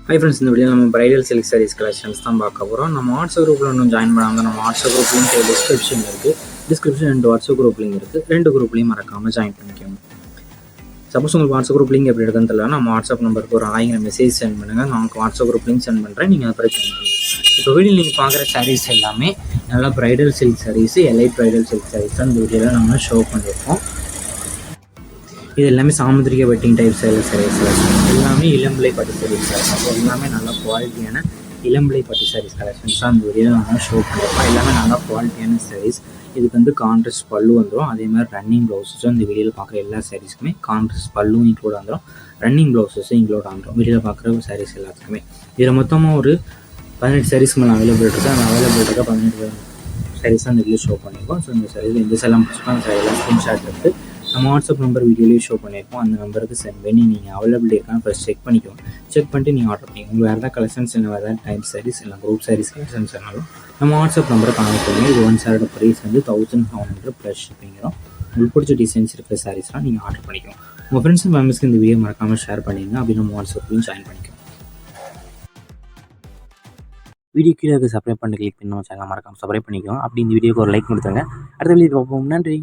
Hi friends, இந்த video நம்ம bridal silk saris collections தான் பார்க்க போகிறோம். நம்ம வாட்ஸ்அப் குரூப்பில் இன்னும் ஜாயின் பண்ணாங்க. நம்ம வாட்ஸ்அப் குரூப் லிங்க் டிஸ்கிரிப்ஷன் இருக்குது. டிஸ்கிரிப்ஷன் 2 வாட்ஸ்அப் குரூப் லிங்க் இருக்குது. 2 குரூப்லையும் மறக்காமல் ஜாயின் பண்ணிக்கோங்க. சப்போஸ் உங்களுக்கு வாட்ஸ்அப் குரூப் லிங்க் எப்படி எடுக்குன்னு தெரியல, நம்ம வாட்ஸ்அப் நம்பருக்கு ஒரு ஆயிரம் மெசேஜ் சென்ட் பண்ணுங்கள். நான் உங்களுக்கு வாட்ஸ்அப் குரூப் லிங்க் சென்ட் பண்ணுறேன். நீங்கள் அதை ஜாயின் பண்ணுங்கள். இப்போ வீடியோ நீங்கள் பார்க்குற சாரீஸ் எல்லாமே நல்லா bridal silk sarees, elite bridal silk sarees தான் இந்த வீடியோவில் நம்ம ஷோ பண்ணியிருக்கோம். இது எல்லாமே சாமுத்திரிகா வெட்டிங் டைப் சாரீஸ் எல்லாமே இளம்பிள்ளை பட்டு சாரீஸ் கலெக்ஷன்ஸ். எல்லாமே நல்ல குவாலிட்டியான இளம்பிள்ளை பட்டு சாரீஸ் கலெக்ஷன்ஸ் தான் இந்த வீடியோவில் நம்ம ஷோ பண்ணியிருக்கோம். எல்லாமே நல்லா குவாலிட்டியான சாரீஸ். இதுக்கு வந்து கான்ட்ராஸ்ட் பல்லு வந்துடும். அதே மாதிரி ரன்னிங் ப்ளவுஸஸும் இந்த வீடியோவில் பார்க்குற எல்லா சாரீஸ்க்குமே கான்ட்ராஸ்ட் பல்லும் இன்க்ளூட் வந்துடும், ரன்னிங் ப்ளவுஸஸும் இன்க்ளூட் வந்துடும் வீடியோவில் பார்க்குற சாரீஸ் எல்லாத்துக்குமே. இதில் மொத்தமாக ஒரு 18 சாரீஸ்க்கு மேலே அவைலபிள் இருக்குது. அந்த அவைலபிள் இருக்க 18 சாரீஸ் தான் இந்த வீடியோ ஷோ பண்ணியிருக்கோம். ஸோ இந்த சாரீஸ் இந்த செல்லாம் பிடிச்சிக்கலாம். சாரீலாம் ஸ்க்ரீன்ஷாட் எடுத்து நம்ம வாட்ஸ்அப் நம்பர் வீடியோலேயே ஷோ பண்ணியிருக்கோம். அந்த நம்பருக்கு சென்ட் பண்ணி நீங்கள் அவைலபிள் இருக்கான்னு ஃபஸ்ட் செக் பண்ணிக்கோங்க. செக் பண்ணிட்டு நீங்கள் ஆர்டர் பண்ணிக்கோங்க. உங்களுக்கு வேறு ஏதாவது கலெக்ஷன்ஸ் இல்லை, வேறு ஏதாவது டைப் சாரீஸ் இல்லை குரூப் சாரீஸ் கலெக்ஷன்ஸ் இருந்தாலும் நம்ம வாட்ஸ்அப் நம்பரை கான்டெக்ட் பண்ணுங்கள். இது ஒன் சாரோட ப்ரைஸ் வந்து 1700 ப்ளஸ் ஷிப்பிங்கிறோம். உங்களுக்கு பிடிச்ச டிசைன்ஸ் இருக்கிற சாரீஸ்லாம் நீங்கள் ஆர்டர் பண்ணிக்கோங்க. உங்கள் ஃப்ரெண்ட்ஸ் அண்ட் ஃபேமிலிஸ்க்கு இந்த வீடியோ மறக்காமல் ஷேர் பண்ணிடுங்க. அப்படி நம்ம வாட்ஸ்அப்லையும் ஜாயின் பண்ணிக்கோங்க. வீடியோ கீழே சப்ஸ்கிரைப் பண்ணி கிளிக் பண்ணி நம்ம சேனல் மறக்காமல் சப்ஸ்கிரைப் பண்ணிக்கோங்க. அப்படி இந்த வீடியோக்கு ஒரு லைக் கொடுத்துருங்க. அடுத்த வீடியோ பார்ப்போம். நன்றி.